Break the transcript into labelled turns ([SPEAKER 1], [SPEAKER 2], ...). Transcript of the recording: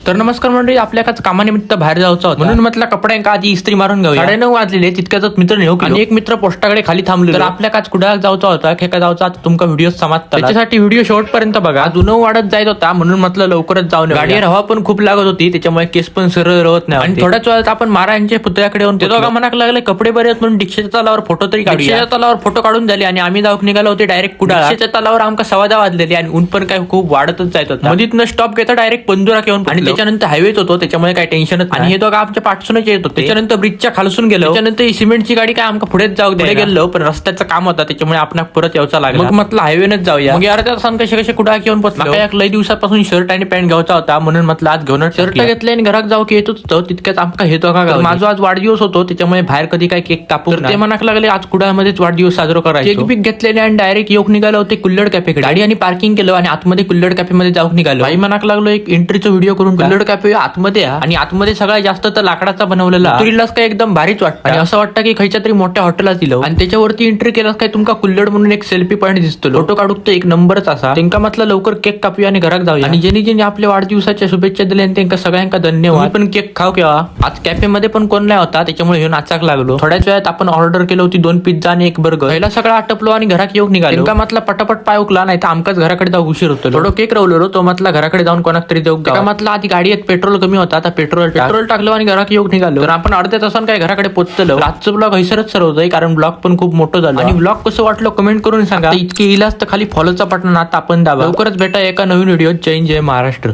[SPEAKER 1] तर नमस्कार मंडळी, आपल्या एकाच कामानिमित्त बाहेर जायचं होतं म्हणून म्हटलं कपड्यांका आधी इस्त्री मारून घेऊया. 9:30 वाजलेले, तितक्याच मित्र नेऊ आणि एक मित्र पोस्टाकडे खाली थांबले. तर आपल्या काच कुठे जायचा होता, खेका जायचा तुमका व्हिडिओ समाप्त. त्याच्यासाठी व्हिडिओ शेवटपर्यंत बघा. जुनं वाढत जायत होता म्हणून म्हटलं लवकरच जाऊन. गाडीवर हवा पण खूप लागत होती, त्याच्यामुळे केस पण सरळ राहत नाही. आणि थोड्याच वेळात आपण महाराजांच्या पुतळ्याकडे येऊन ते दोघा मनाक लागले कपडे बरे आहेत म्हणून डिक्षेच्या तलावर फोटो तरी काढूया. डिक्षेच्या तलावर फोटो काढून झाले आणि आम्ही जाऊन निघालो होते डायरेक्ट कुडाळ. डिक्षेच्या तलावर आमका 10:15 वाजलेले आणि ऊन पण काय खूप वाढतच जायत होता. मधीतनं स्टॉप घेता डायरेक्ट पंजुरा घेऊन आणि त्याच्यानंतर हायवेच होतो, त्याच्यामुळे काही टेन्शनच. आणि हे दोघं आमच्या पाठसूनच येत होते. त्याच्यानंतर ब्रिजच्या खालसून गेलो. त्याच्यानंतर ही सिमेंटची गाडी काय आमका पुढेच जाऊ दे गेलो, पण रस्त्याचं काम होता त्याच्यामुळे आपण परत यायचा लागला. मग म्हटलं हायवेनच जाऊया. मग अर्ध्या तासान कसे कुडाळ घेऊन पोहोचलो. एक लई दिवसापासून शर्ट आणि पॅन्ट घ्यायचा होता म्हणून म्हटलं आज घेऊन शर्ट घेतले आणि घरात जाऊ की येत होतो तितक्यात आमका हे दोघा. माझा आज वाढदिवस होतो त्याच्यामुळे बाहेर कधी काय केक कापू ते मनाक लागले आज कुडाळमध्येच वाढदिवस साजरा करायचा. केक बिक घेतलेले आणि डायरेक्ट येऊन निघालो होते कुल्लड कॅफेकडे. गाडी आणि पार्किंग केलं आणि आतमध्ये कुल्लड कॅफेमध्ये जाऊन निघालो. आई मनाक लागलो एक एंट्रीचा व्हिडिओ करून कुल्लड कॅफे आतमध्ये आणि आतमध्ये सगळ्यात जास्त तर लाकडाचा बनवलेला तुरीलाच काय एकदम भारीच वाटतं. आणि असं वाटतं की खयच्या तरी मोठ्या हॉटेलात दिलं. आणि त्याच्यावरती एंट्री केलास काय तुमका कुल्लड म्हणून एक सेल्फी पॉईंट दिसतो. फोटो काढू तो एक नंबरच असा. त्यांना म्हटलं लवकर केक कापूया आणि घरात जाऊया. आणि ज्यांनी ज्यांनी आपल्या वाढदिवसाच्या शुभेच्छा दिल्या त्यांना सगळ्यांका धन्यवाद. पण केक खाऊ केव्हा. आज कॅफे मध्ये पण कोण नाही होता त्याच्यामुळे हे नाचाक लागलो. थोड्याच वेळात आपण ऑर्डर केली होती 2 पिझ्झा आणि 1 बर्गर. पहिला सगळं आटपलो आणि घरात येऊन निघालो. त्यांना म्हटलं पटापट पाय उकला नाही तर आमकाच घराकडे जाऊ उशीर होतो. थोडं केक रवलो तो म्हटलं घराकडे जाऊन कोणाक तरी जाऊ. म्हटलं आधी गाडीत पेट्रोल कमी होता आता पेट्रोल टाकलो आणि घरात येऊन निघालो. तर आपण अर्ध्या तासानं काय घराकडे पोहोचलो. आजचं ब्लॉग हैसरच सरवतोय कारण ब्लॉग पण खूप मोठं झालं. आणि ब्लॉग कसं वाटलं कमेंट करून सांगा. इतके इलाज तर खाली फॉलोचा बटन आता आपण दाबा. लवकरच भेटा एका नवीन व्हिडिओ. जय महाराष्ट्र.